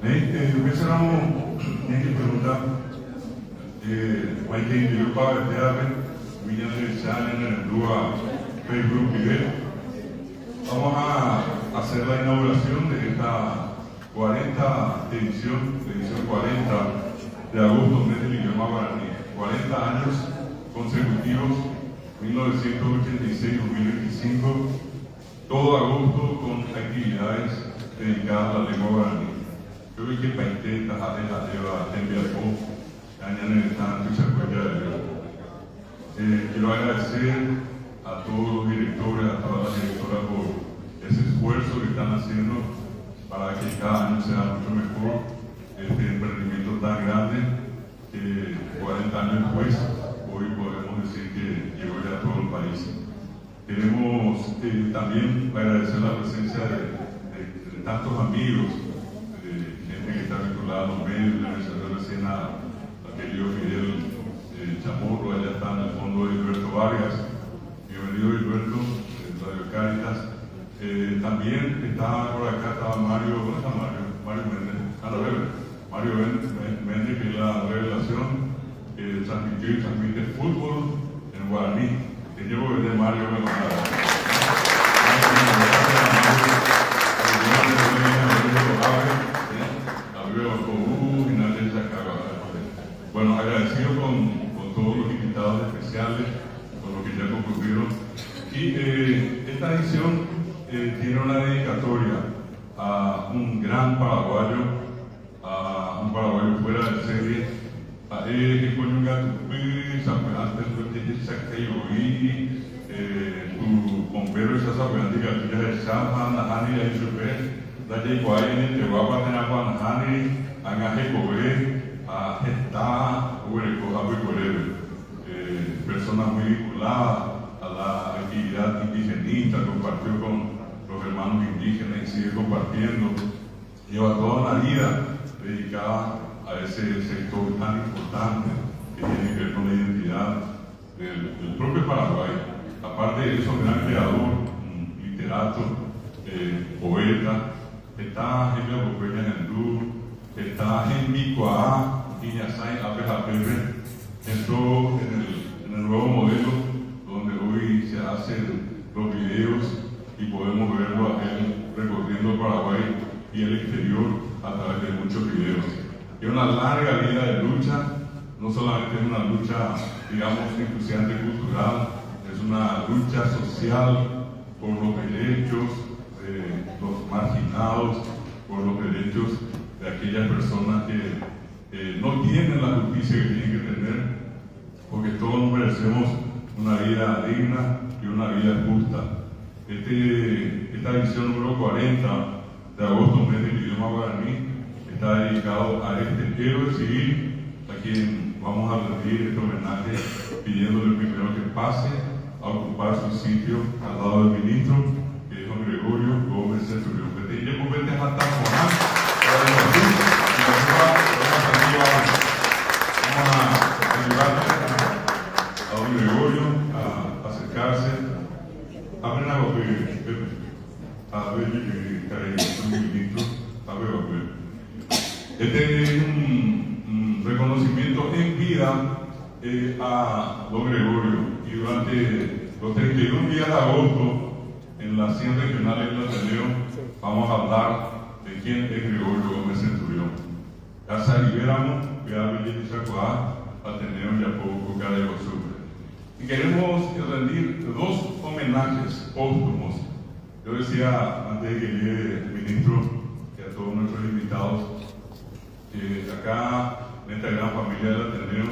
Começaram a perguntar, vai ter que para teatro, minha universidade na Facebook Live. Vamos a hacer la inauguración de esta 40 edición 40 de agosto del idioma guaraní. 40 años consecutivos, 1986-2025, todo agosto con actividades dedicadas a la lengua guaraní. Yo vi que Paité, Tajate, Jateva, Tembiapó, Añana están y se acuerda de Dios. Quiero agradecer a todos los directores, a todas las directoras por ese esfuerzo que están haciendo para que cada año sea mucho mejor este emprendimiento tan grande que 40 años después hoy podemos decir que llegó ya a todo el país. Queremos también agradecer la presencia de tantos amigos, gente que está vinculada a los medios. Le mencioné recién a querido Fidel Chamorro, allá está en el fondo Gilberto Vargas. Bienvenido Gilberto, Radio Cáritas. También está por acá, estaba Mario, ¿dónde está Mario? Mario Méndez, Mario Méndez, que es la revelación que transmitió y transmite fútbol en guaraní. Que llevo desde Mario Bueno, agradecido con todos los invitados especiales, con los que ya concluyeron. Y esta edición tiene una dedicatoria a un gran paraguayo, a un paraguayo fuera de serie, a él que con un gato, antes de Sacayoí, tu bombero y sasabueante que ya Shama, Nahani, la Isupé, la Yeguay, te va a tener a Nahani, a Najecobe, a Gesta, Ureco, a personas muy vinculadas a la actividad indigenista, compartió con los hermanos indígenas y sigue compartiendo. Lleva toda una vida dedicada a ese sector tan importante que tiene que ver con la identidad del propio Paraguay. Aparte de eso, gran creador, literato, poeta, está en la Bopeña Gendú, está en Micoa, Iñazay, Apejapepe, entró en el nuevo modelo donde hoy se hacen los videos y podemos verlo a él recorriendo Paraguay y el exterior a través de muchos videos. Y una larga vida de lucha, no solamente es una lucha, digamos, inclusivamente cultural, es una lucha social por los derechos de los marginados, por los derechos de aquellas personas que no tienen la justicia que tienen que tener, porque todos merecemos una vida digna y una vida justa. Esta edición número 40 de agosto, mes del idioma guaraní, está dedicado a este héroe civil, a quien vamos a rendir este homenaje pidiéndole primero que pase a ocupar su sitio al lado del ministro, que es don Gregorio Gómez Centurión. Y le compete a estar con vamos a ayudarle a don Gregorio a acercarse. Abren a ver que un ministro, a ver. Este es un reconocimiento en vida a don Gregorio, y durante los 31 días de agosto en las 100 regionales del Ateneo vamos a hablar de quién es Gregorio Gómez Centurión. Casa Liberamo, Veamos y Chacoá, Ateneo y Apoco, Carayosú. Y queremos rendir dos homenajes póstumos. Yo decía antes de que llegue el ministro y a todos nuestros invitados que acá en esta gran familia del Ateneo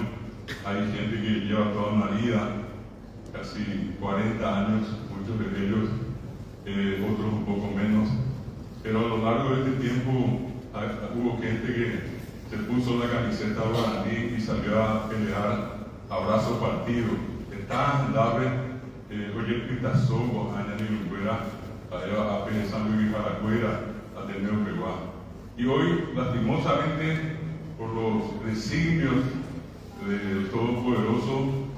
hay gente que lleva toda una vida, casi 40 años, muchos de ellos, otros un poco menos, pero a lo largo de este tiempo hubo gente que se puso la camiseta guaraní y salió a pelear a brazo partido. Está en Dabre, oye, Pitazogo, Añani Luguera, a Penezando y Jaracuera, Ateneo Peguá. Y hoy, lastimosamente, por los designios del Todopoderoso,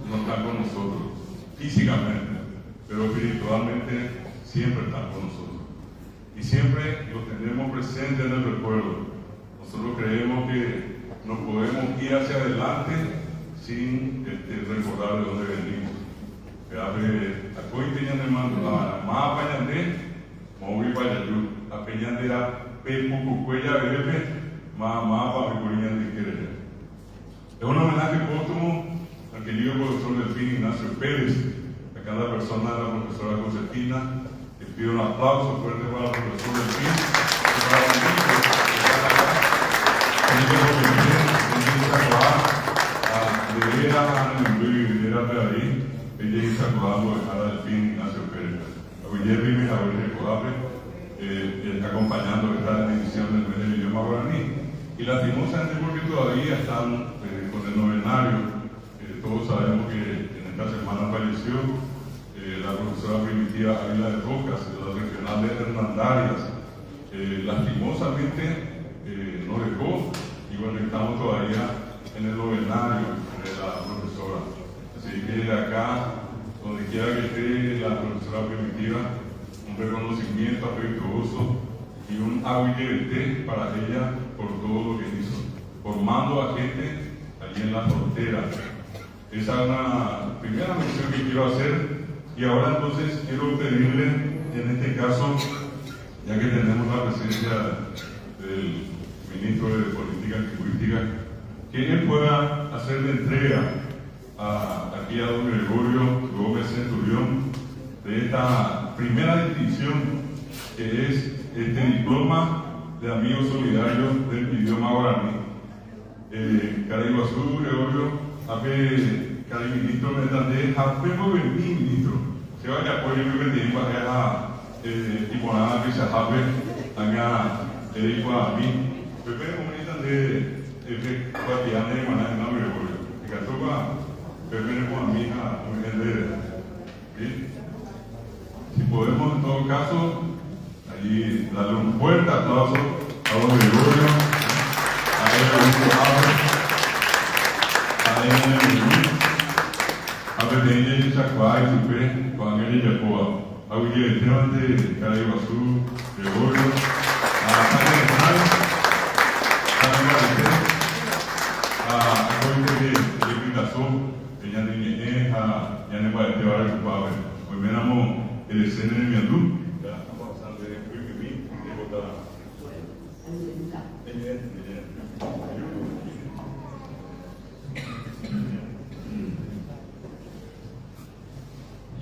no están con nosotros, físicamente, pero espiritualmente siempre están con nosotros. Y siempre los tenemos presentes en el recuerdo. nosotros creemos que no podemos ir hacia adelante sin recordar de dónde venimos. Acoy tenían el mando, más apañandé, móvil payayu, apañandé a pepo cucuella bebé, más papicurían de querer. Es un homenaje póstumo al querido profesor Delfín Ignacio Pérez, a cada persona de la profesora Josefina. Les pido un aplauso fuerte para el profesor Delfín y para los niños que están acá. De veras, de veras de ahí, ella hizo acordando a Delfín Ignacio Pérez. Hoy día vimos a ver acompañando esta edición del idioma guaraní. Y lastimosamente porque todavía están con el novenario. Todos sabemos que en esta semana falleció la profesora Primitiva Ávila de Rocas, de la regional de Hernandarias. Lastimosamente nos dejó y bueno, estamos todavía en el novenario de la profesora. Así que de acá, donde quiera que esté la profesora Primitiva, un reconocimiento afectuoso y un aguillete para ella por todo lo que hizo, formando a gente allí en la frontera. Esa es una primera mención que quiero hacer, y ahora entonces quiero pedirle, en este caso, ya que tenemos la presencia del ministro de Política Lingüística, que él pueda hacer la entrega aquí a don Gregorio Gómez Centurión de esta primera distinción, que es este diploma de amigos solidarios del idioma guaraní. Caraiguazú, Gregorio, cada ministro me tendré, hacemos el ministro. Se va a apoyar el que tiene para y por nada que se hace, haga el hijo a mí. Pero como dicen de guardián de maná en nombre de Gregorio. Y que toca, pero a mí a entender. Si podemos, en todo caso, allí darle un fuerte aplauso a don Gregorio, a él, a Peteña y Chacuay, Supe, con él y Yacoa, a Guillermo de Caraiguazú, Gregorio, a Santa Renal, a Cointe de Quintazón, que ya ni ya no va a llevar el culpable. Hoy venamos el escena de Miandú, ya estamos pasando de Wikipédia, de votar.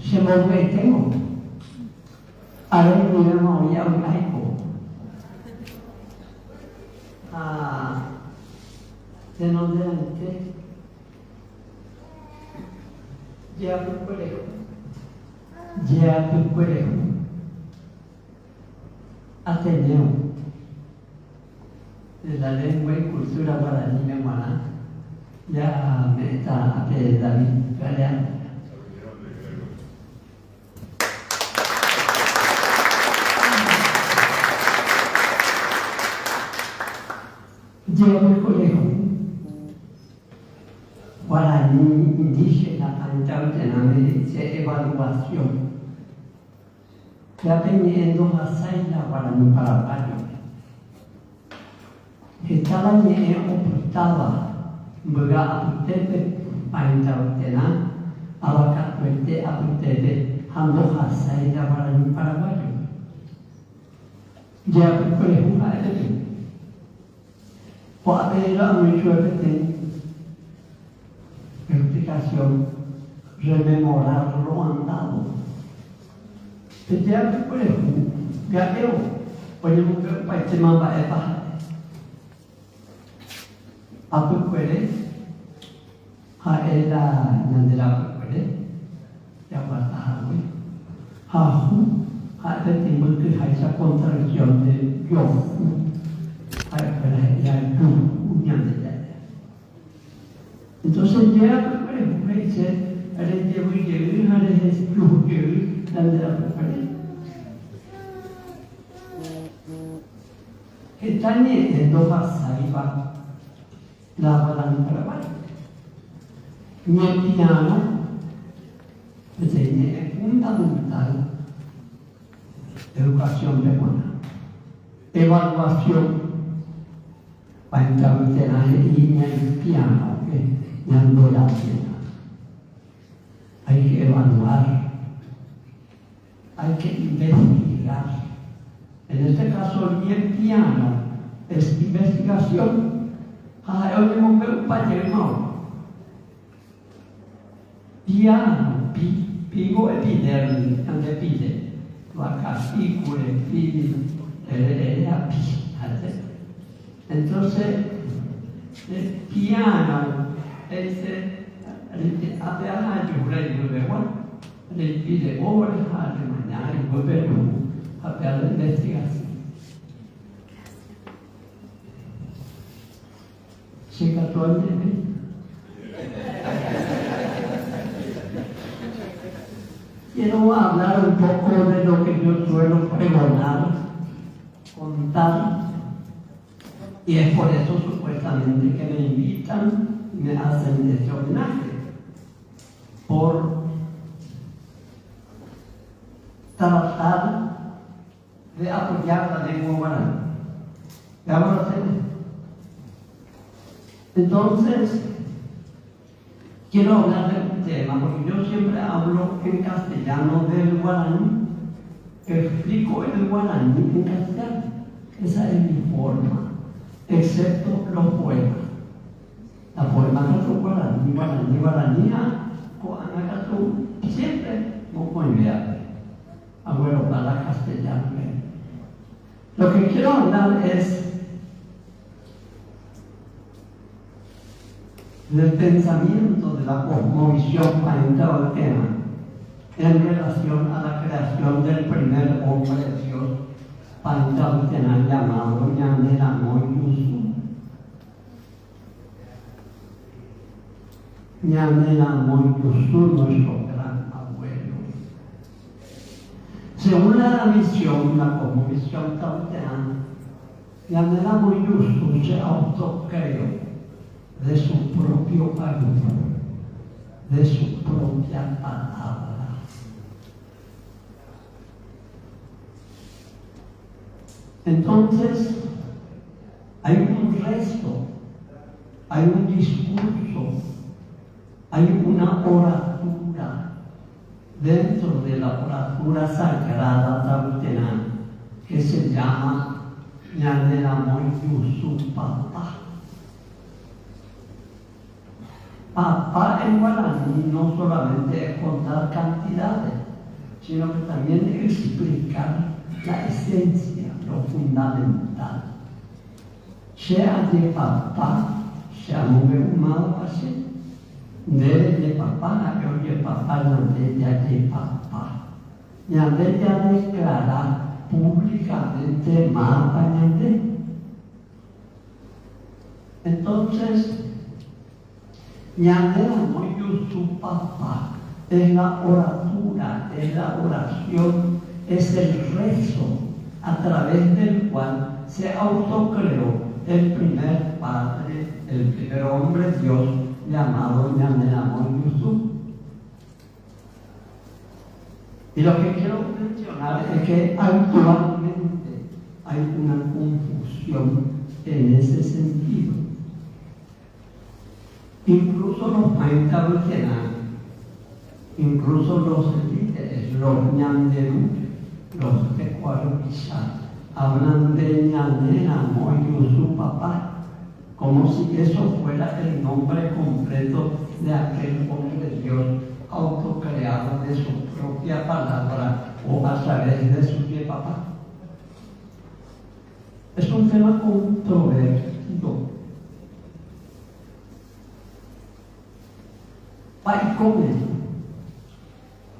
Se movió ahora mismo ya un laico de donde antes ya Pucurejo Ateneo de la lengua y cultura guaraní memoana ya me está David Galeano. Lleva el colegio guaraní indígena de evaluación. Ya teniendo a Saila guaraní paraguayo. Estaba ocultada, buga aputete, paintautena, abacatuete aputete, ando a Saila guaraní paraguayo. Lleva el colegio a él. Podría mucho explicación, rememorar lo andado. Setiap boleh, gak tahu, boleh buka pakai mamba apa? Apa boleh? Ada yang tidak boleh, yang bertahan. Ada timbul ke hasil kontradiksi de Yofu. Entonces ya me dice, haré llevar, haré excluir, están en dos saliva la guaraní paraguaya. Mi piano es fundamental educación peruana, evaluación paintaba y el piano que dando la cena. Hay que evaluar, hay que investigar. En este caso, el piano es investigación. Hoy hemos visto un pañuelo. Piano, pigo epidermis, ante pide. La casícula, pide, la pide. Entonces, el piano es hace años le pide horas de mañana y vuelve a hacer la investigación. Llega todo el día. Quiero hablar un poco de lo que yo suelo pregonar, contar, y es por eso supuestamente que me invitan y me hacen este homenaje, por tratar de apoyar la lengua guaraní. ¿Vamos a hacer? Entonces, quiero hablar de un tema, porque yo siempre hablo en castellano del guaraní, explico el guaraní en castellano. Esa es mi forma, excepto los poemas. La poema que son guaraní, siempre muy bien. Abuelo, para castellano. Lo que quiero hablar es del pensamiento de la cosmovisión paintaoteana en relación a la creación del primer hombre de Dios paintaoteana llamado Ñanderamoy Yusu. Ñanderamoy Yusu, nuestro gran abuelo. Según la visión, la cosmovisión taoteana, Ñanderamoy Yusu se autocreó de su propio ayuno, de su propia palabra. Entonces, hay un resto, hay un discurso, hay una oratura dentro de la oratura sagrada taoteana que se llama Ñanderamoy Yusu Papá. Papá en guaraní no solamente es contar cantidades, sino que también es explicar la esencia, lo fundamental. Sea de papá, sea muy humano así. De papá, yo de papá, no de papá. Ya de declarar públicamente mapa. Entonces, Ñanderamoy Yusu Papá es la oratura, es la oración, es el rezo a través del cual se autocreó el primer padre, el primer hombre Dios llamado Ñanderamoy Yusu. Y lo que quiero mencionar es que actualmente hay una confusión en ese sentido. Incluso los paintaoteanos, incluso los líderes, los ñanderú, los tecuaroquisá, hablan de Ñanderamoy Yusu Papá, como si eso fuera el nombre completo de aquel hombre de Dios autocreado de su propia palabra o a través de su papá. Es un tema controvertido.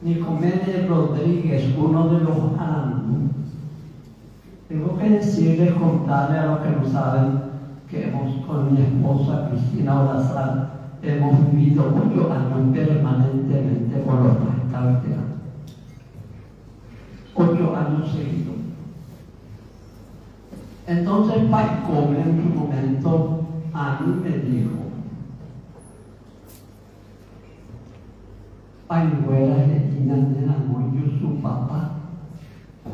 Nicomedes Rodríguez, uno de los aranú. Tengo que decirles, contarles a los que no saben, que con mi esposa Cristina Olazar hemos vivido 8 años permanentemente con los paintaoteanos. 8 años seguidos. Entonces Paicome en su momento a mí me dijo: Paihuela de Ñanderamoy Yusu Papá,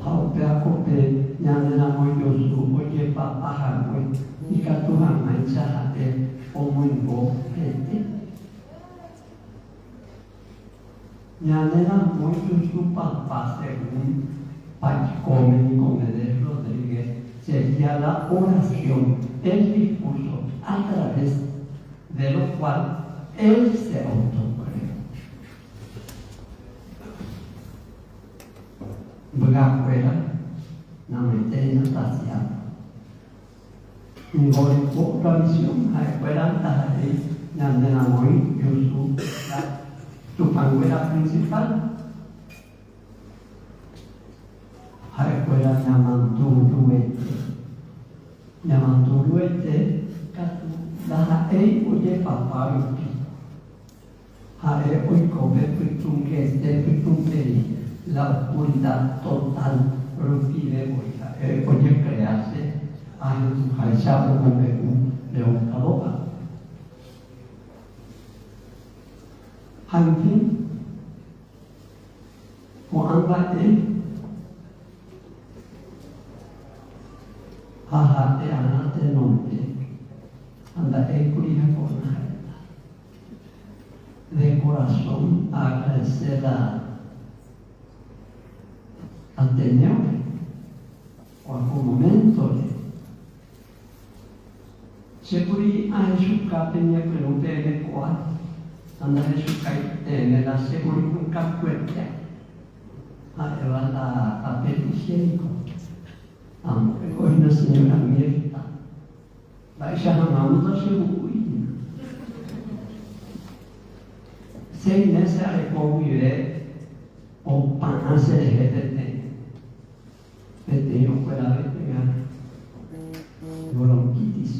Jaupea Cope, Ñanderamoy Yusu, oye papá, Jagüe, y Catujamá como en voz gente. Ñanera muy su papá según Pachcomen y Comeder Rodríguez sería la oración, el discurso a través de lo cual él se autocreó. Buenafuera, la meteña saciada. Mi golpe, la visión, afuera, la ley, Ñanera muy, su panguera principal. Afuera, Yamanturuete, la ei oye papá yuki. Hare hoy come la oscuridad total, rupide voy. Oye crearse, a Jesús Haishabo como un león cadoba. Hankin, o anda Haha, anate nombre, anda curia con de corazón agradecer a Ateneo o algún momento. Seguri a Jesús Capeña pregunté de cuál, anda Jesús Capeña, la seguri nunca fuerte, a papel higiénico. Hoy una señora Mirta, vais a llamar a su 6 meses a recogir o pan se de yo fuera de pegar bronquitis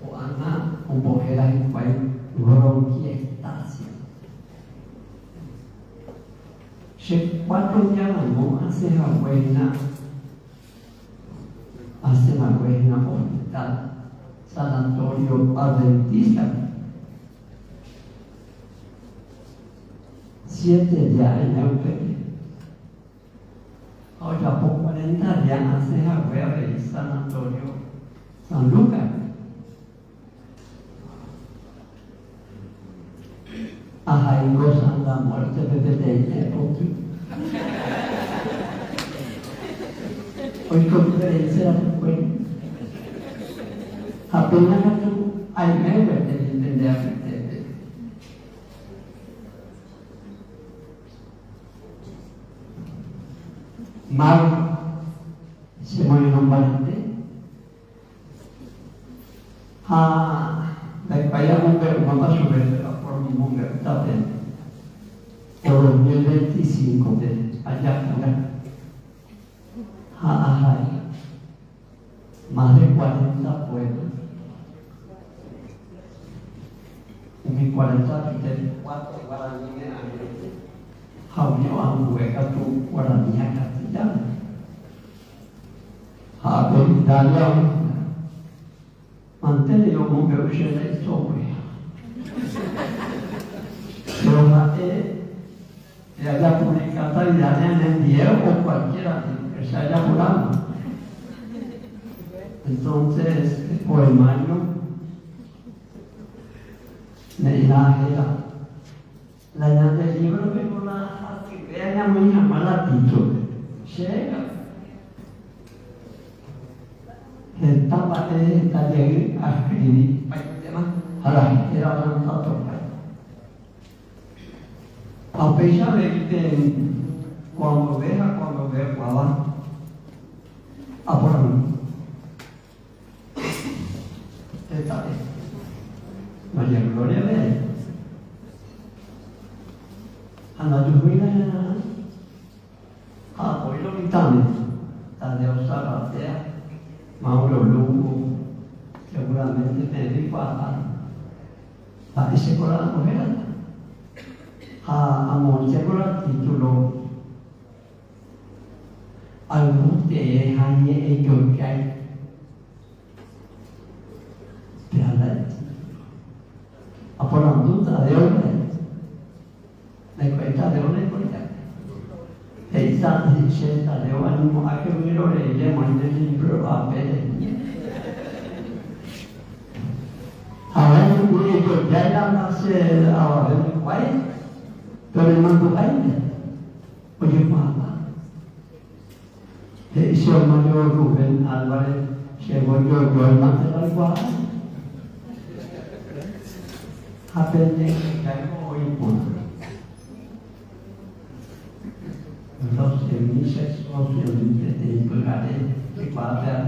o ana o bojera en país bronquiectasia. Se 4 días no hace la buena hospital San Antonio Adventista. 7 días en Eupepe. Ahora por 40 días hace la wea de San Antonio San Lucas. Ajá, y gozan la muerte de otro. Hoy conferencia fue apenas hay medio de entender Marco se mueve nombrante vaya mujer mamá sobre por mi mujer también por 2025 de allá más de 40 pueblos. En mi 40 4 guaraníes Jaunio Angueca tu guaranía castellana. Italia mantengo un veloce la storia. Pero que haya publicado Italia en el diario o cualquiera que se haya jurado. Entonces, el poemario me era la idea del libro que con la actividad muy llamada título. Llega. Estaba de a escribir a la gente era avanzado. A pesar de que cuando vea Guabá, a por mí. Esta vez. María Gloria ve. A la lluvia, hoy lo quitamos. Tadeo Zaratea, Mauro Lugo, seguramente me dijo a ese con la mujer. A Monseñor el título, algún de ellos que hay. Por la duda de hoy, la cuenta de hoy, esta scelta de hoy, a que uno le llama en el libro a ver. ya era más ahora de Guay, pero el mando caída. Oye, papá, hizo el mayor Rubén Álvarez, llegó yo el material igual. Aprende que caigo hoy por los emises socialmente de implicare que parte a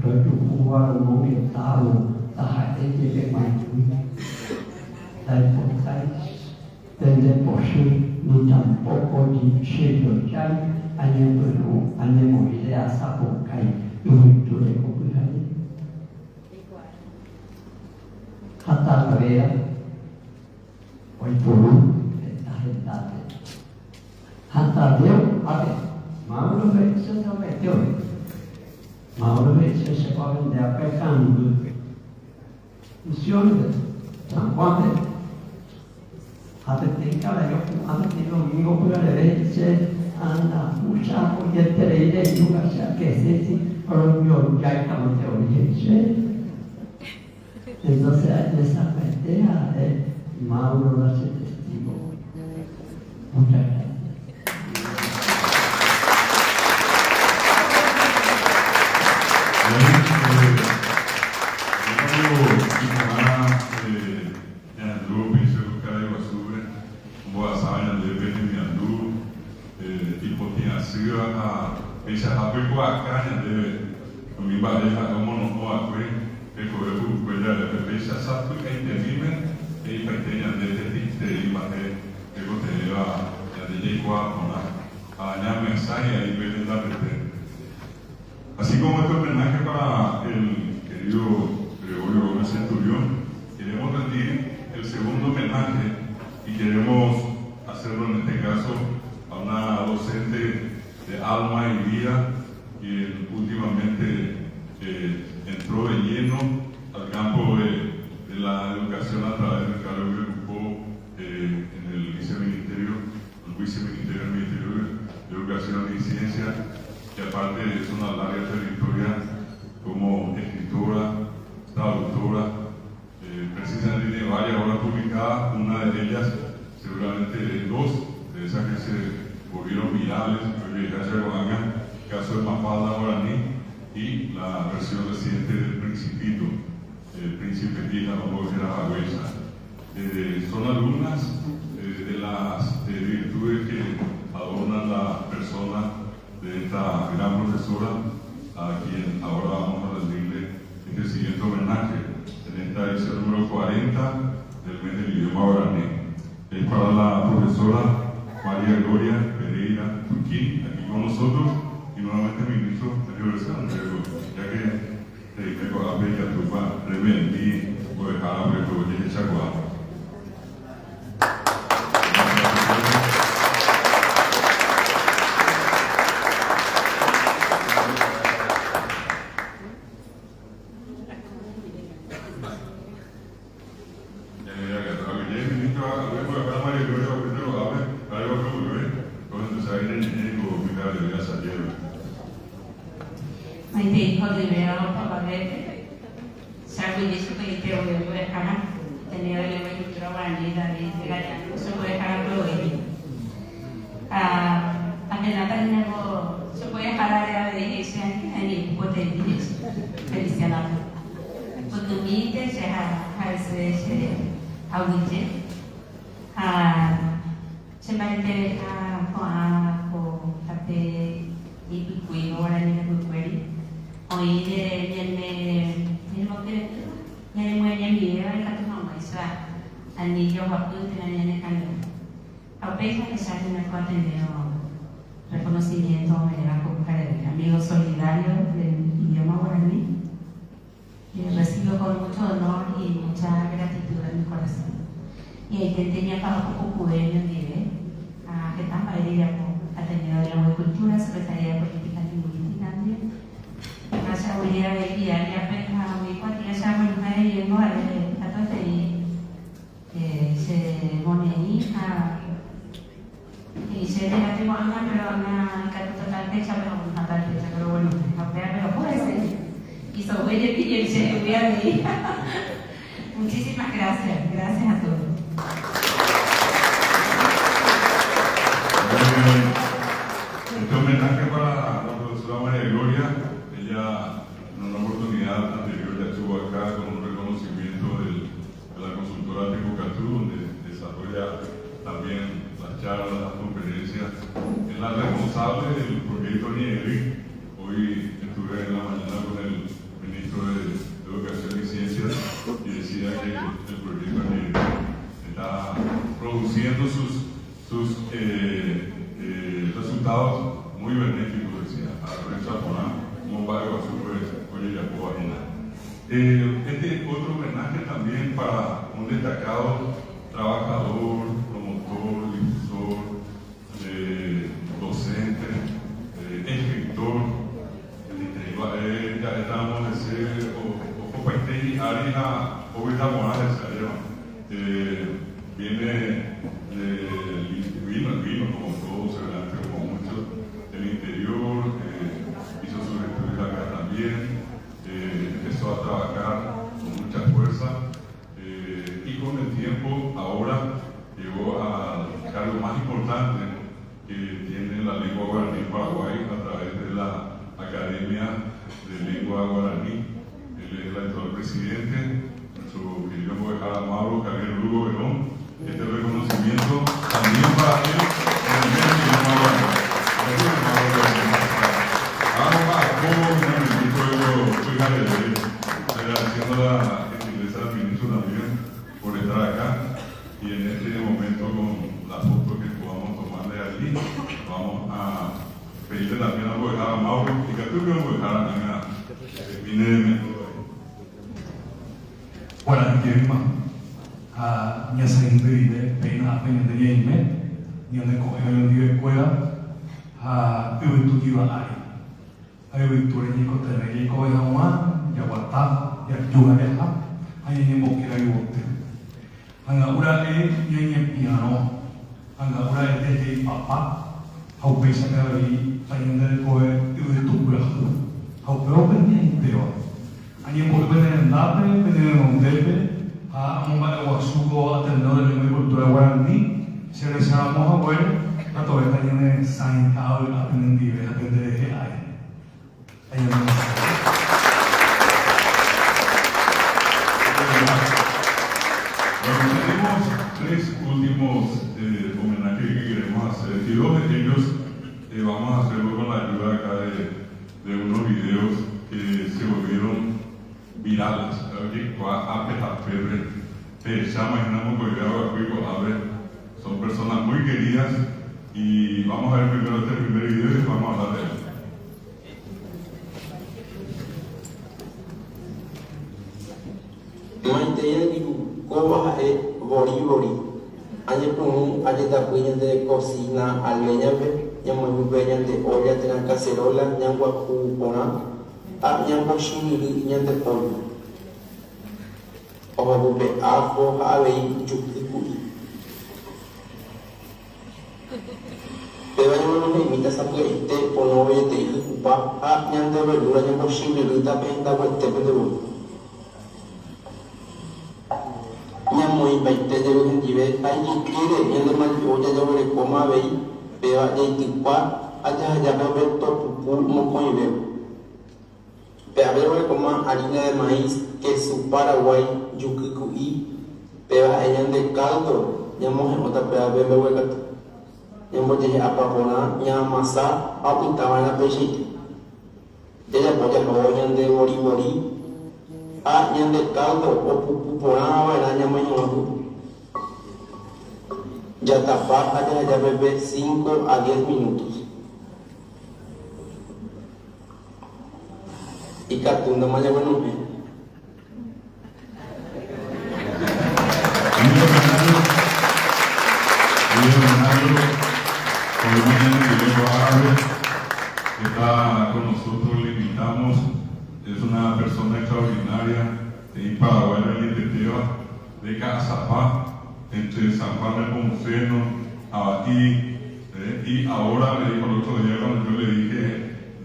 rồi chủ qua rồi ngô nghiệp tạo ta hãy đến với cái bài chúng đại bộ tay tên đến bộ sư như chẳng bộ cô chỉ sư được trái anh em tôi đủ anh em một idea sa bộ cây yêu chủ đề của quý thầy kata kaya oi pulu ta hatta dia ate mau lo ve se to ve tio mau lo ve se pa ven de apekan bu misión San Juan de ate te kala yo ate te lo mingo pura de ve se anda mucha porque te le de yuga se que se si pero yo ya estamos de origen entonces en esa pendeja Mauro lo hace testigo. Muchas gracias. Así como este homenaje para el querido Gregorio Gómez Centurión, queremos rendir el segundo homenaje y queremos hacerlo en este caso a una docente de alma y vida quien últimamente entró de lleno al campo de la educación a través del cargo que ocupó en el viceministerio del Ministerio de Educación y Ciencia, que aparte es una larga trayectoria como escritora, traductora, precisamente tiene varias obras publicadas, una de ellas, seguramente dos de esas que se volvieron virales, el caso de Mafalda Guaraní y la versión reciente del Principito, el Príncipe Tita, como era Jagüesa. Son alumnas de las virtudes que adornan la persona de esta gran profesora, a quien ahora vamos a rendirle este siguiente homenaje en esta edición número 40 del mes del idioma guaraní. Es para la profesora María Gloria Pereira Turquín, aquí con nosotros, y nuevamente ministro de Universidad, ya que me coja bella tupa, revendi, voy a dejar a ver todo el chacuá. Reconocimiento amigo solidario del idioma guaraní. Recibo con mucho honor y mucha gratitud en mi corazón. Y ahí tenía para poco cuello de que tan padre ha tenido de la Agricultura, Secretaría de Política Lingüística. Gracias a William y ya pensaba muy cuatro ya sabemos que hay en Guaraní, se pone hija. Y se deja de guardar, pero una total fecha, pero bueno, pero puede ser. Y sobre ella pide el se hubiera de Muchísimas gracias. Gracias a todos. Este homenaje para la profesora María Gloria. Ella en una oportunidad anterior ya estuvo acá con un reconocimiento de la consultora Tecocatú, donde desarrolla también las charlas, las conferencias. Es la responsable del proyecto NIERI. Hoy estuve en la mañana con el ministro de Educación y Ciencias y decía que el proyecto NIERI está produciendo sus resultados muy benéficos, decía, a la prensa Porán, como barrio azul, oye, ya puedo imaginar. Este otro homenaje también para un destacado trabajador, promotor, difusor, docente, escritor, ya estábamos a decir, o Paitei, Arina, Obita Morales, vino como todos, como muchos del interior, hizo sus estudios acá también, empezó a trabajar con mucha fuerza y con el tiempo ahora llegó al cargo más importante que tiene la lengua guaraní en Paraguay a través de la Academia de Lengua Guaraní. Él es el actual presidente, nuestro querido Guadalajara Mauro, Javier Lugo Verón. Este reconocimiento también para él en el medio de la guaraní. Agradeciendo la gentileza del ministro también por estar acá y en este momento con la foto que podamos tomar de allí vamos a pedirle también a Guadalajara Mauro y que tú que Guadalajara venga vine de México. Guaraní a nhà sinh từ để bên hạ bên để nhìn mẹ nhưng mà có hai lần đi qua a yêu tu đi vào ai yêu tu này có thể là cái coi không á ya wata ya juga ya hap hanya ni mau kira waktu anga ura nyanyi piano anga ura teh papa hau pesa kali panjang dari koe yêu tu pula hau peopen ni teo hanya mau benar nape benar ngombe ang mga wasugo at ang ng kultura guaraní se rezamos a ver a todo esta llena de sanitao y aprendible a aprender de hay. Tenemos tres últimos homenajes que queremos hacer y dos de ellos vamos a hacerlo con la ayuda acá de unos videos que se volvieron virales. Son personas muy queridas y vamos a ver primero este primer video y vamos a hablar de él. Maitei digo, como é bori. Añe con añe da buena de cocina, almeña, llamo buena de olla, de la cacerola, ñangua cupona, a ñangua chimiri, ñan de pollo. O bube ajo, avei, chukiku. Pero yo no me imita esa puente, por no voy a te ir a ñan de verdura, ñangua chimiri, también da vuelta de verdura. Muy baite de los individuos, hay que quiere, y el mal yo ya lo recoma veí, pero hay que allá ya veo ver todo pulmo con y veo. Pero veo recoma harina de maíz, queso Paraguay, yukicuí, pero hay de caldo, ya moje otra pero veo gato. Ya moje a papona, ya masa, a pintaba en la pechita. Ya voy a joder de bori. A ñan de caldo o pupurana era ñan mañotu. Ya tapar allá ya bebé 5 a 10 minutos. Y catunda mañana bueno. Está con nosotros, le invitamos. Es una persona extraordinaria de Paraguay, de Cazapá, entre San Juan de Pomuceno, Abatí, y ahora me dijo el otro día cuando yo le dije,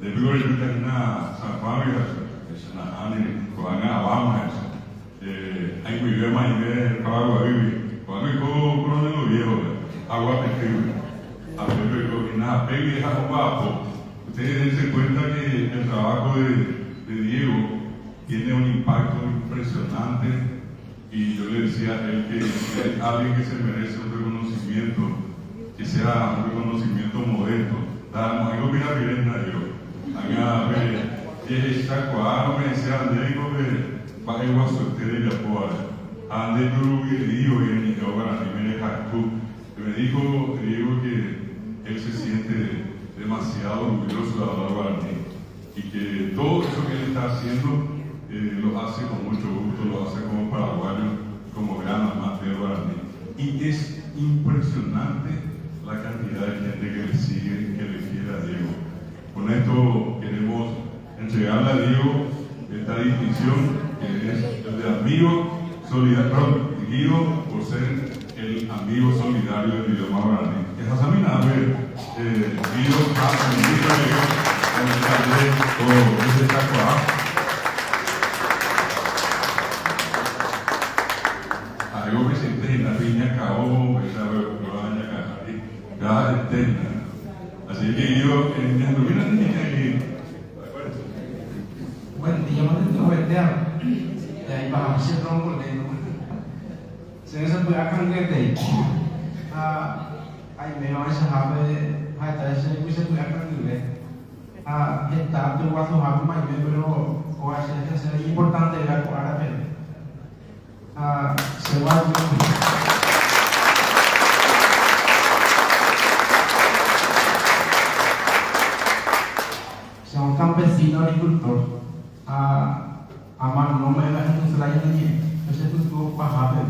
de Vigo yo tenía San Juan, es una Juan Abama, hay muy bien más de agua vive. Cuando hay coronel viejo, agua perdible. A ver, y nada, pegue es algo bajo. Ustedes dense cuenta que el trabajo de Diego tiene un impacto impresionante. Y yo le decía a él que es alguien que se merece un reconocimiento, que sea un reconocimiento modesto. Damos algo que la vivienda de Dios. Haga ver, que está cuadro, me decía Andrés, que va a ir a soltar y a poder. Andrés, yo lo hubiera dicho en mi obra, me dijo Diego que él se siente demasiado orgulloso de hablar guaraní y que todo eso que él está haciendo lo hace con mucho gusto, lo hace como paraguayo, como gran amante del guaraní. Y es impresionante la cantidad de gente que le sigue, que le quiere a Diego. Con esto queremos entregarle a Diego esta distinción que es el de amigo solidario, dirigido por ser el amigo solidario del idioma guaraní. Es Hasamina, Guido, algo que se entiende, la piña caó, esa baña cajarí, cada eterna. Así que yo, en la novena niña, bueno, digamos dentro de de ahí bajamos el tronco de se puede cambiar de ahí me van a saber hay tal se puede cambiar está tu guaso hago más pero o es importante la cuadra pero se va sea un campesino agricultor amar no me la gente se la llena ese es tu pajabe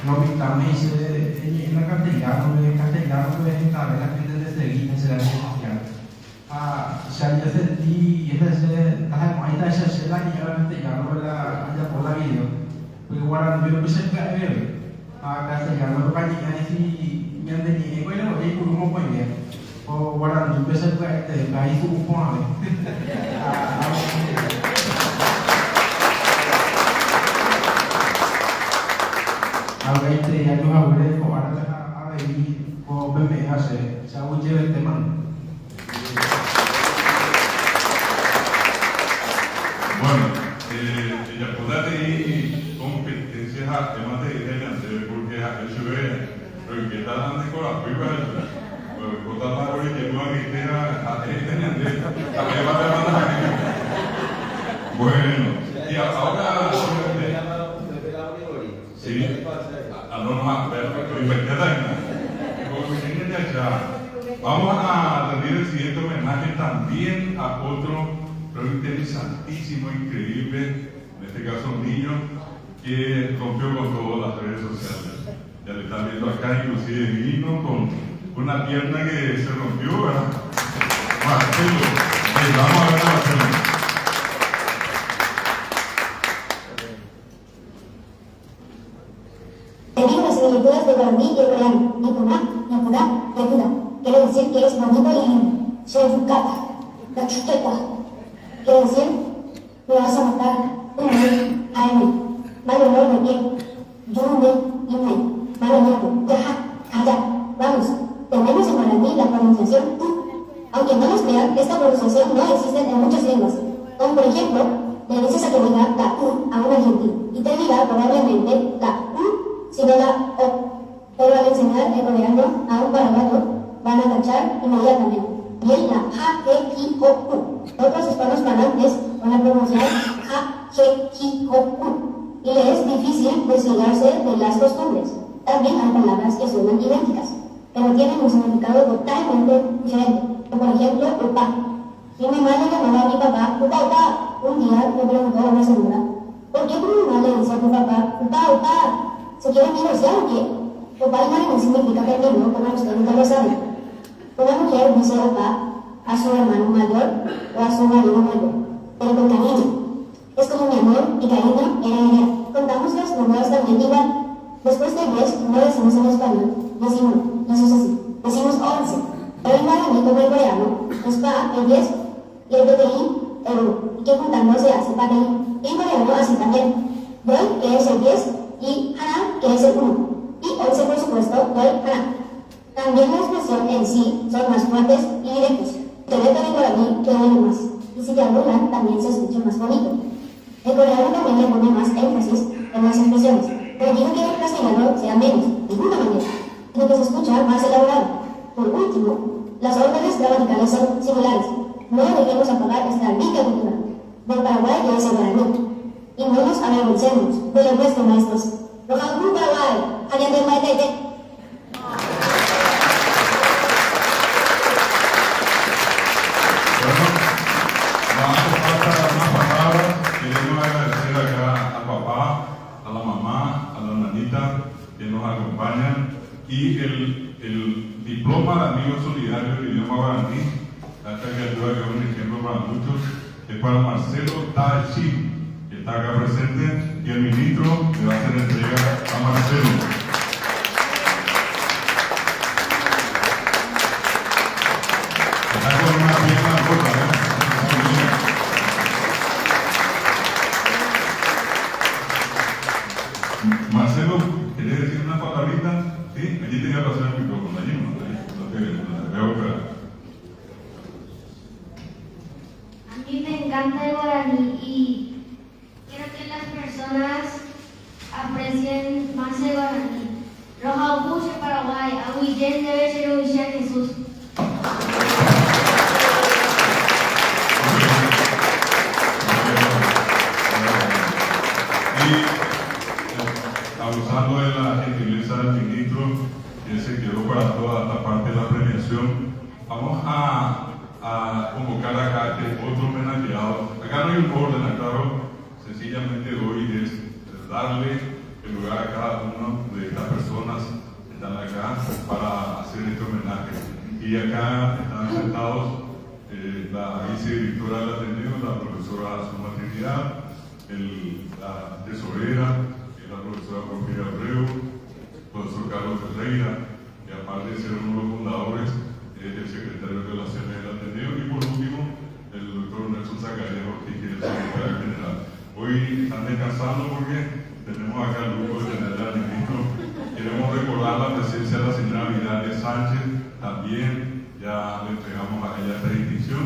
no me también en la castellano me estaba la gente de seguir se la llena se sentí y ese ahí está ese la llena castellano la allá por la vida porque guardan yo empecé a ver castellano lo que si me han tenido bueno y por un poco bien o guardan yo empecé a ver ahí su poco ahora ya yo hablé con ahora a ver o me hace se hago llevar el tema bueno, ya podrás ir competencias a temas de porque eso es lo que está dando con la piba, pues contar la hora y que no hay que bueno, y ahora sí, normal, perfecto, vamos a rendir el siguiente homenaje también a otro pero interesantísimo, increíble, en este caso un niño que rompió con todas las redes sociales. Ya le están viendo acá, inclusive vino con una pierna que se rompió, ¿verdad? Marcelo, vamos a ver a Marcelo. Debido a las similitudes de guaraní y el coreano, ni puna, ni puna, ni puna, quiere decir que es bonito y lindo. Shefukata, la chuqueta, quiere decir, me vas a matar, malo no me bien, yume, yume, malo ñato, yaja, calla, vamos, tenemos en guaraní la pronunciación tu. Aunque no nos crean, esta pronunciación no existe en muchas lenguas, como por ejemplo, le dices a que diga la u a un argentino, y te dirá probablemente la u, sino la o. Pero al enseñar el coreano a un paraguayo, van a cachar inmediatamente. Bien la ja, je, ji, ho, u. Otros hispanos parlantes van a pronunciar ja, je, ji, ho, u. Y le es difícil desligarse de las costumbres. También hay palabras que suenan idénticas, pero tienen un significado totalmente diferente. Por ejemplo, upa. Y mi madre llamaba a mi papá upa, upa. Un día me preguntó una señora, ¿por qué tu mamá le dice a tu papá upa, upa? ¿Se quieren divorciar o qué? Upa no significa perdido, como usted nunca lo sabe. Una mujer dice upa a su hermano mayor o a su marido mayor, pero con cariño. Es como mi amor y cariño era ella. Contamos los números también igual. Después de 10 no decimos en español, decimos, eso es así, decimos 11. Pero en guaraní como el coreano, es pa, el 10, y el PTI el 1, y que juntando se hace PTI. En coreano así también. Dol, que es el 10, y Hana, que es el 1. Y 11, por supuesto, Dol, Hana. También la expresión en sí son más fuertes y directos. Se ve en guaraní que oye más. Y si te aburran, también se escucha más bonito. El coreano también le pone más énfasis en las expresiones. Pero digo que el castellano sea menos, de ninguna manera, sino que se escucha más elaborado. Por último, las órdenes gramaticales son similares. No debemos apagar esta rica cultura del Paraguay que es el guaraní. Y no nos avergoncemos de los nuestros maestros. Rojalú Paraguay, Hayate Maitete. Queremos agradecer acá al papá, a la mamá, a la nanita que nos acompañan y el diploma de amigos solidarios del idioma guaraní, esta criatura que es un ejemplo para muchos, es para Marcelo Tachi, que está acá presente, y el ministro le va a hacer entrega a Marcelo. Está con una pierna rota, ¿eh? Marcelo, ¿querés decir una palabrita? Sí, allí tenía que hacer el micrófono, allí no veo acá. A mí me encanta el guaraní y quiero que las personas aprecien más el guaraní. Roja Opuche, Paraguay, Aguillén debe ser Huilla Jesús. Abusando de la gentileza del ministro, que se quedó para toda esta parte de la premiación, vamos a convocar acá a este otro homenajeado. Acá no hay un orden, claro, sencillamente hoy es darle el lugar a cada una de estas personas que están acá para hacer este homenaje. Y acá están sentados la vicedirectora del Ateneo, la profesora Suma Trinidad, la tesorera, la profesora Porfiria Abreu, el profesor Carlos Ferreira, que aparte de ser uno de los fundadores, es el secretario de Relaciones del Ateneo, y por último, el doctor Nelson Zacarías Ortiz, que es el secretario general. Hoy están descansando porque tenemos acá el grupo de tener al ministro. Queremos recordar la presencia de la señora Vidalia Sánchez, también ya le entregamos a ella esta distinción,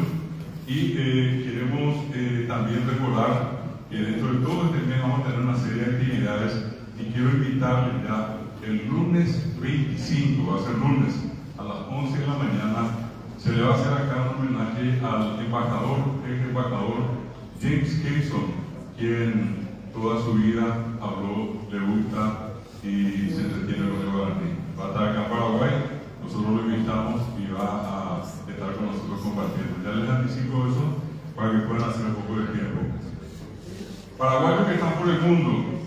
y queremos también recordar que dentro de todo este mes vamos a tener una serie de actividades y quiero invitarles ya el lunes 25, va a ser lunes a las 11 de la mañana, se le va a hacer acá un homenaje al embajador, ex embajador James Casson, quien toda su vida habló, le gusta y se entretiene con el guaraní. Va a estar acá en Paraguay, nosotros lo invitamos y va a estar con nosotros compartiendo. Ya les anticipo eso para que puedan hacer un poco de tiempo. Paraguayos que están por el mundo,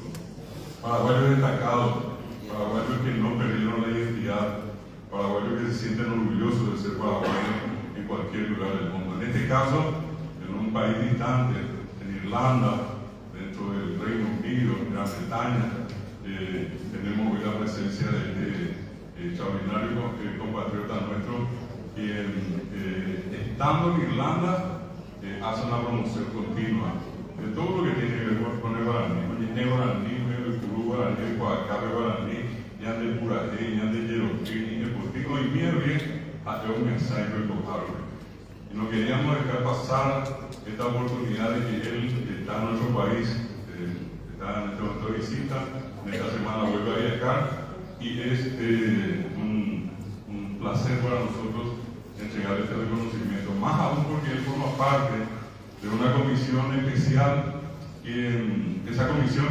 paraguayos destacados, paraguayos que no perdieron la identidad, paraguayos que se sienten orgullosos de ser paraguayos en cualquier lugar del mundo. En este caso, en un país distante, en Irlanda, dentro del Reino Unido, en Gran Bretaña, tenemos hoy la presencia de este extraordinario compatriota nuestro, quien estando en Irlanda hace una promoción continua de todo lo que tiene que ver con el guaraní. Oye, guaraní, el curú guaraní, el coacabe guaraní, ya de purajé, ya de yeroquí, el potino y mierda, hasta un mensaje de cojarme. Y no queríamos dejar pasar esta oportunidad de que él está en nuestro país, está en este momento de visita, en esta semana vuelve a viajar y es un placer para nosotros entregar este reconocimiento, más aún porque él forma parte de una comisión especial, esa comisión,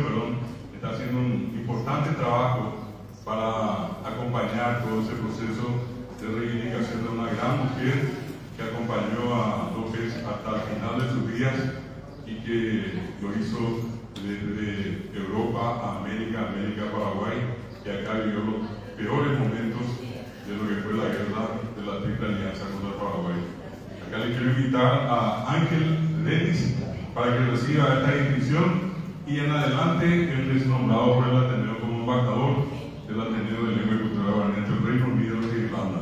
está haciendo un importante trabajo para acompañar todo ese proceso de reivindicación de una gran mujer que acompañó a López hasta el final de sus días y que lo hizo desde Europa a América, Paraguay, que acá vivió los peores momentos de lo que fue la guerra de la Triple Alianza contra el Paraguay. Acá le quiero invitar a Ángel Denis para que reciba esta distinción y en adelante él es nombrado por el Ateneo como embajador del Ateneo de Lengua y Cultura Guaraní entre el Reino Unido y Irlanda.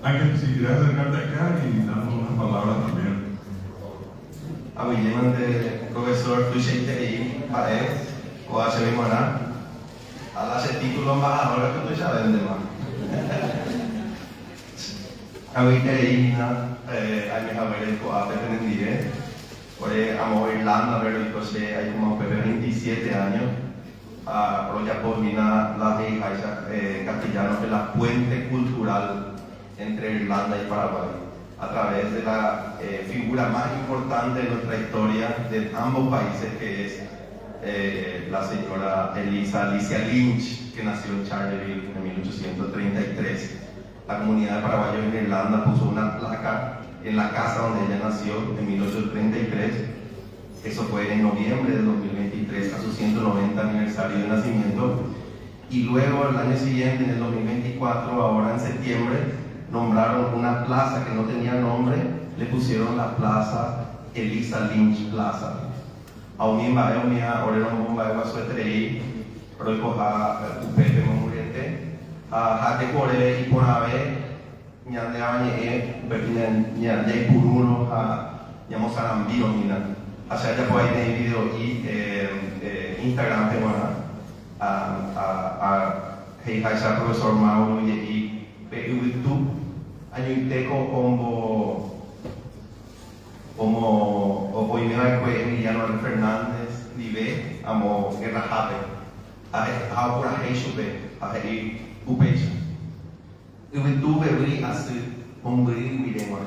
Ángel, si quieres acercarte acá y darnos unas palabras también. A mi de profesor Tushei Baez, o a Chevy Morán, a la título embajador que tú ya vendes más. A mi Tereina, a mi Javier, a Pepe Nendire, por amo Irlanda, pero hay como Pepe 27 años. A Roya Polina, la de castellano, que la puente cultural entre Irlanda y Paraguay, a través de la figura más importante de nuestra historia de ambos países, que es la señora Alicia Lynch, que nació en Charleville en 1833. La comunidad de paraguayos en Irlanda puso una placa en la casa donde ella nació en 1833. Eso fue en noviembre de 2023, a su 190 aniversario de nacimiento. Y luego, el año siguiente, en el 2024, ahora en septiembre, nombraron una plaza que no tenía nombre, le pusieron la plaza Elisa Lynch Plaza. A un imba, ahora no bomba de suetrei, pero coja upete muriente, a jate core y por ave, ñande añe, ñande puruno, ñamo sarambiro, mina. Hacia allá por ahí en video y Instagram tengo a Heija profesor Mauro y YouTube año teco como hoy me va a Emiliano Fernández Vive amo guerra jape a por a Heishupe a Hei Upecha YouTube beri hace hombri miremos a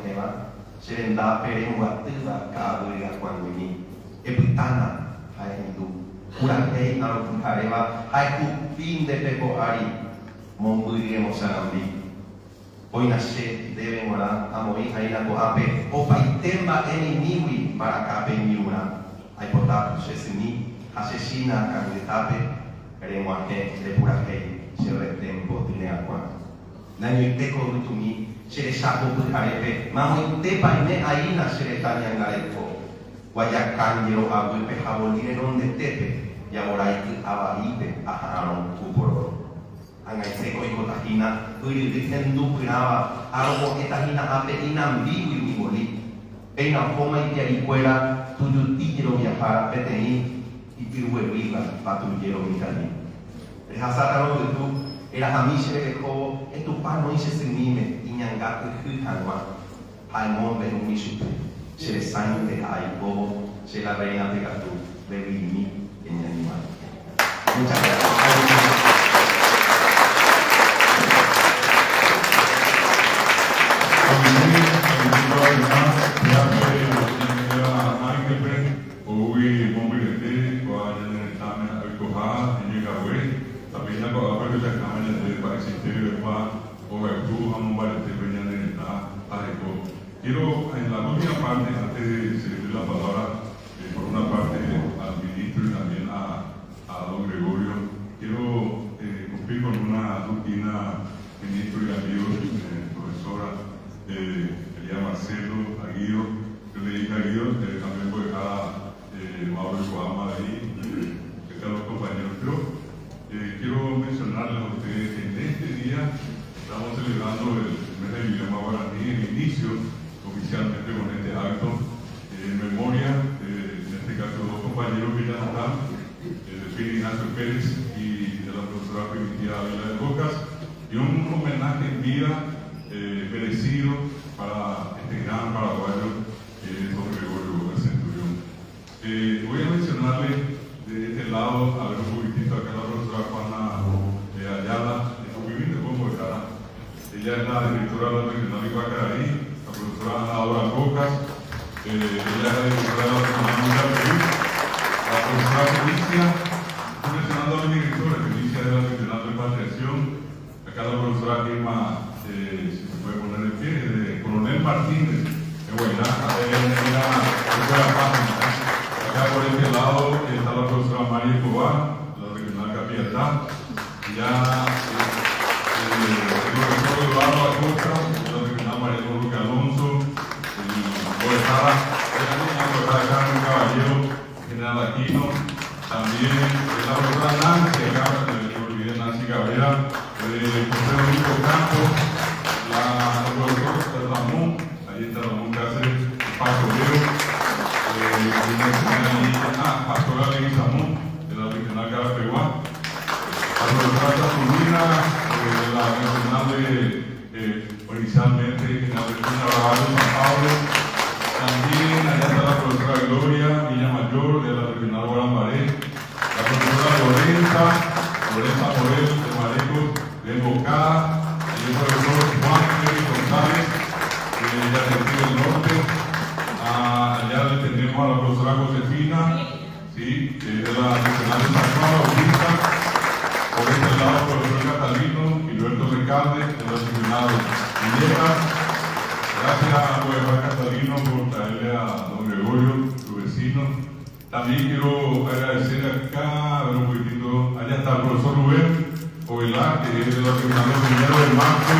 Serenda perembuatiza kaburia cuando ni epitana hai hindu kurang hei aro kareva hai kupin de pepo ari momburi emosanambi hoy nace debe morar amoi hai na ko ape o paitemba enemiwi para kape miura hai potato sesini asesina kanditape peremo ake de pura hei se tempo tine aqua nanyo teko rutumi Sere sapo pukarepe, mamo te paine aina sere tanya ngarepo. Wayakan jero abu pe habolire donde tepe, ya moraiki abaipe aharon kuporo. Angai seko iko tahina, uri ditendu pirava, aroko etahina ape inam biwi miboli. Eina koma itia ikuera, tuju tijero viajara peteni, itirue viva, patu jero mikani. Rehasataro itu, era hamishe ko etu pano ise sinime inyangate hutanwa hay mombe no mishupe se le sangue de aibo se la reina de gatu de vini en animal. Muchas gracias. Quiero, en la última parte, antes de servir la palabra, por una parte al ministro y también a don Gregorio, quiero cumplir con una rutina, ministro y amigos, profesora, quería Marcelo, a Guido, yo le dije a Guido, también voy a dejar a Mauro Coama de ahí, que están los compañeros, pero quiero mencionarles a ustedes que en este día estamos celebrando el mes del idioma guaraní, el inicio oficialmente con este acto en memoria, en este caso, dos compañeros que ya no están, el Piri Ignacio Pérez y de la profesora Primitiva Ávila de Bocas, y un homenaje en vida merecido para este gran paraguayo que es don Gregorio Centurión. Voy a mencionarle de este lado a ver un poquitito acá la profesora Juana Ayala, de Cubivir de Pombo de Cara. Ella es la directora de la regional de Guacaraí, la profesora Ana Dora Bocas, ella es la directora de la regional de Perú, la profesora Felicia, estoy mencionando a mi directora, Felicia de la regional de Repatriación, acá la profesora Irma, si se puede poner en pie, de Coronel Martínez, de Huaynaca, de la página. Acá por este lado está la profesora María Escobar, de la regional Capiatá, y ya el profesor Eduardo Acosta, de la regional María Luque Alonso, y Boetara, Carmen Caballero, general Aquino, también la profesora Nancy, acá, le olvidé Nancy Cabrera, José Rodrigo Campos, la especialmente en la Regional Rabayo San Pablo. También allá está la profesora Gloria Villa Mayor de la Regional Guarambaré, la profesora Lorenza Morel de Malecos de Bocada, y el profesor Juan Félix González de Yacyretí del Norte. Allá le tenemos a la profesora Josefina, ¿sí? Que es de la Regional de San Juan Bautista. Por este lado, el profesor Catalino Gilberto Recalde de la Regional Villegas. Gracias a profesor Catalino por traerle a don Gregorio, su vecino. También quiero agradecer acá, a ver un poquitito, allá está el profesor Rubén Ovelar, que es de la Regional de Primero del Marco,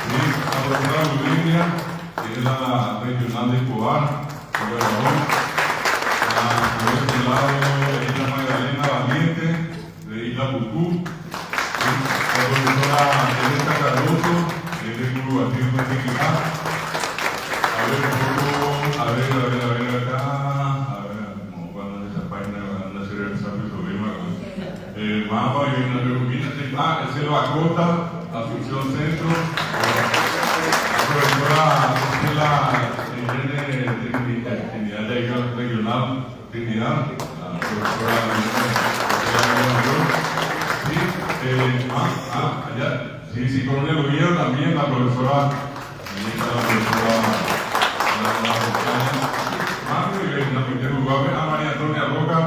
¿sí? La profesora Ludelia, que es de la Regional de Escobar, por este lado, Isla Magdalena Valiente, de Isla Pucú, ¿sí? La profesora Teresa Cardoso, que es del Grupo Batido de Tiquitá. A ver acá, como cuando esa página van a hacer el desarrollo sobre el mapa y una recogida, el Celo Acosta, Asunción Centro, la profesora Irene Trinidad Regional Trinidad, la profesora allá, sí, Coronel Oviedo también, la profesora a María Antonia Roca,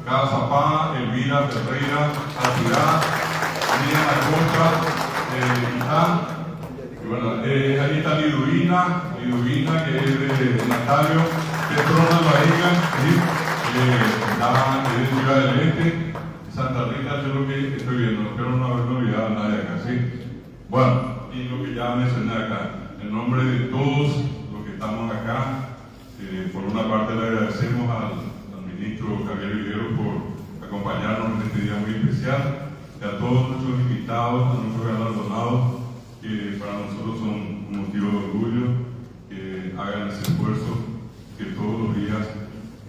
Casapá, Elvira Ferreira, Ciudad, Miriam Acosta, y bueno, ahí está Liduvina, que es de Natalio, Petrona Vaiga, que es de Ciudad del Este, Santa Rita, yo lo que estoy viendo, espero no haberme olvidado a nadie acá, ¿sí? Bueno, y lo que ya mencioné acá, en nombre de todos los que estamos acá, por una parte le agradecemos al ministro Javier Viguero por acompañarnos en este día muy especial, y a todos nuestros invitados, a nuestros galardonados, que para nosotros son un motivo de orgullo, que hagan ese esfuerzo, que todos los días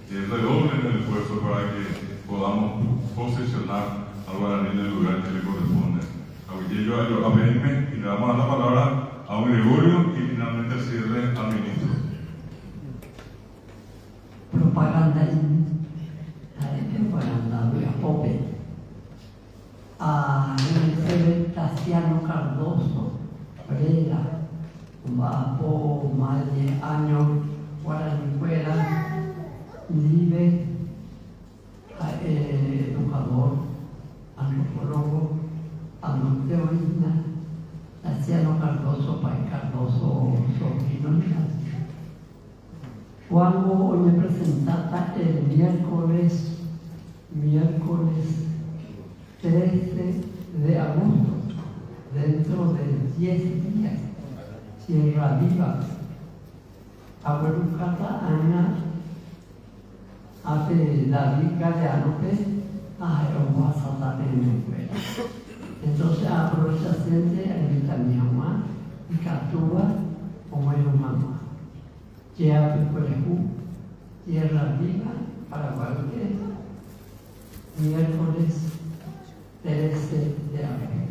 redoblen el esfuerzo para que podamos posesionar al guaraní en el lugar que le corresponde. A pedirme y le damos a la palabra a un Gregorio y finalmente el cierre al ministro. Propaganda voy a pope. A el Casiano Cardoso, Brera, va por más de años, Guaranicuela, Libre, educador, antropólogo, teorina, Casiano Cardoso, Pai Cardoso, sobrino. Cuando hoy me presentaba el miércoles 13 de agosto, dentro de 10 días, Sierra Viva, Abuelucata, Ana, hace David Galeanope, a Jehová en la escuela. Entonces aprovecha siempre a invitar a mi mamá y Catúa como es mamá. Llega a Pecuerejú, Tierra Viva, Paraguay, miércoles 13 de abril.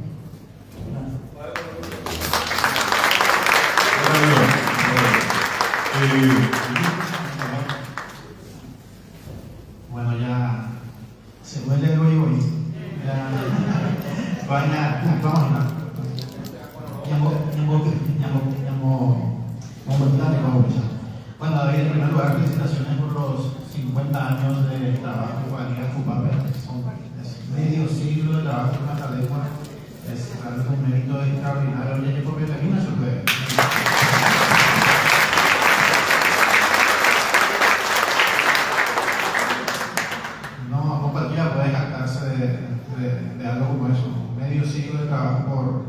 Bueno, ya se huele el hoy. Vamos a Bueno, David, en primer lugar, felicitaciones por los 50 años de trabajo con Guaraní Cupape. Son medio siglo de trabajo con nuestra lengua. Es realmente un mérito extraordinario. Ya yo propio termino eso. No, con cualquiera puede jactarse de algo como eso. Medio siglo de trabajo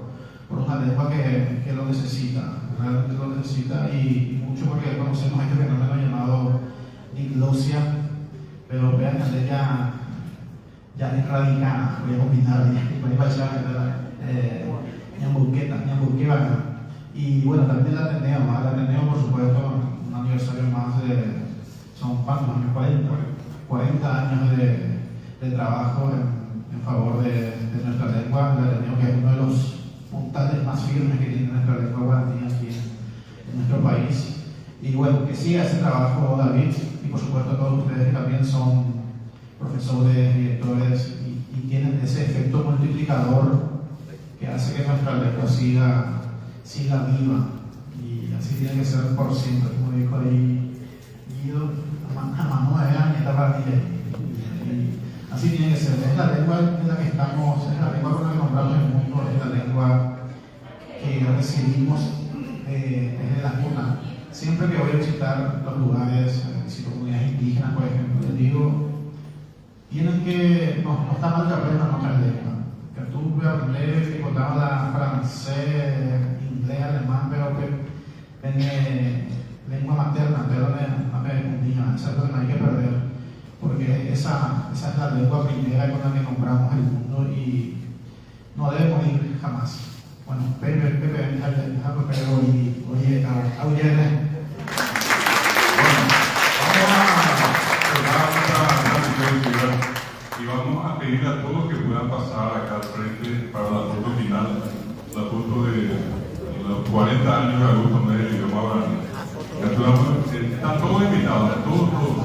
por una lengua que lo necesita, realmente lo necesita, y mucho porque conocemos este fenómeno llamado diglosia, pero vean que ya es radicada, voy a combinar, ñamburqueva. Y bueno, también el Ateneo, por supuesto, un aniversario más son ¿cuántos años? 40 años de trabajo en favor de nuestra lengua, el Ateneo, que es uno de los puntales más firmes que tiene nuestra lengua guaraní aquí país. Y bueno, que siga ese trabajo, David, y por supuesto a todos ustedes que también son profesores, directores y tienen ese efecto multiplicador que hace que nuestra lengua siga viva. Y así tiene que ser por siempre, como dijo ahí Guido, jamás no era ni etapa y así tiene que ser. Es la lengua en la que estamos, es la lengua con la que nombramos el mundo, es la lengua que recibimos desde la cuna. Siempre que voy a visitar los lugares, visito comunidades indígenas, por ejemplo, les digo, tienen que, no está mal que aprendan otras lenguas. Que tú puedas aprender, que contaba francés, inglés, alemán, pero que en lengua materna, pero en indígena, eso es lo que no hay que perder. Porque esa es la lengua primera con la que nombramos el mundo y no debe morir jamás. Bueno, Pepe, oye, y vamos a pedir a todos que puedan pasar acá al frente para la foto final, la foto de los 40 años de Augusto Mérida y idioma guaraní. Están todos invitados, todos.